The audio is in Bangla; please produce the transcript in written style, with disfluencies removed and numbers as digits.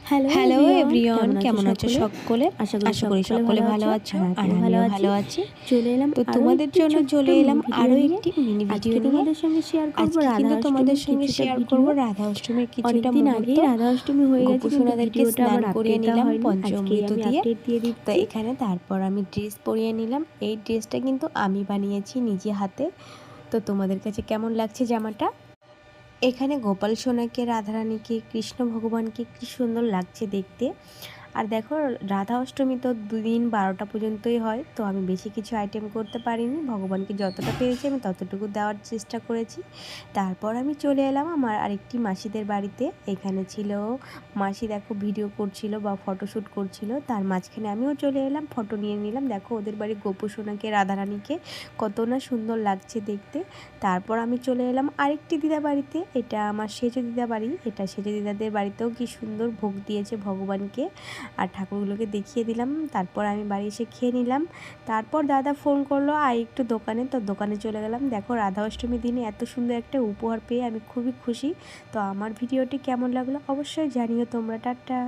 হ্যালো হ্যালো এভরিওয়ান, এভরিওয়ান, কেমন কেমন আছো আছো সকলে? সকলে? আশা করি সকলে ভালো আছো আর আমিও ভালো আছি। চলে এলাম তো আরও তোমাদের একটি জন্য ছোট্ট চলে মিনি এলাম ভিডিও আরও নিয়ে। একটি মিনি ভিডিও আজকে নিয়ে। তোমাদের সঙ্গে শেয়ার করব আজকে রাধা কিন্তু তোমাদের অষ্টমীর সঙ্গে কিছুটা শেয়ার ভিডিও। করব রাধা অষ্টমীর কিছুটা অনেকদিন মুহূর্ত। আগেই রাধা অষ্টমী হয়ে গেছে, কিন্তু গোপুসোনাদেরকে ভিডিওটা স্নান আবার করিয়ে আপডেট দেওয়া নিলাম হয়নি। আজকেই পঞ্চামৃত আমি দিয়ে। আপডেট দিয়ে তো দিচ্ছি। এখানে তারপর আমি ড্রেস পরিয়ে নিলাম। এই ড্রেসটা কিন্তু আমি বানিয়েছি নিজে হাতে। তো তোমাদের কাছে কেমন লাগছে জামাটা? এখানে গোপাল সোনাকে, রাধারানীকে, কৃষ্ণ ভগবানকে কি সুন্দর লাগছে দেখতে। আর দেখো, রাধা অষ্টমী তো দুদিন 12টা পর্যন্তই হয়, তো আমি বেশি কিছু আইটেম করতে পারিনি। ভগবানকে যতটা পেরেছি আমি ততটুকু দেওয়ার চেষ্টা করেছি। তারপর আমি চলে এলাম আমার আরেকটি মাসিদের বাড়িতে। এখানে ছিল মাসি, দেখো ভিডিও করছিল বা ফটোশ্যুট করছিল, তার মাঝখানে আমিও চলে এলাম, ফটো নিয়ে নিলাম। দেখো ওদের বাড়ি গোপু সোনাকে, রাধারানীকে কত না সুন্দর লাগছে দেখতে। তারপর আমি চলে এলাম আরেকটি দিদা বাড়িতে। এটা আমার সেজো দিদা বাড়ি। এটা সেজো দিদাদের বাড়িতেও কি সুন্দর ভোগ দিয়েছে ভগবানকে, আর ঠাকুরগুলোকে দেখিয়ে দিলাম। তারপর আমি বাড়ি এসে খেয়ে নিলাম। তারপর দাদা ফোন করলো আর একটু দোকানে, তো দোকানে চলে গেলাম। দেখো রাধা অষ্টমীর দিনে এত সুন্দর একটা উপহার পেয়ে আমি খুবই খুশি। তো আমার ভিডিওটি কেমন লাগলো অবশ্যই জানিও তোমরা। টাটা।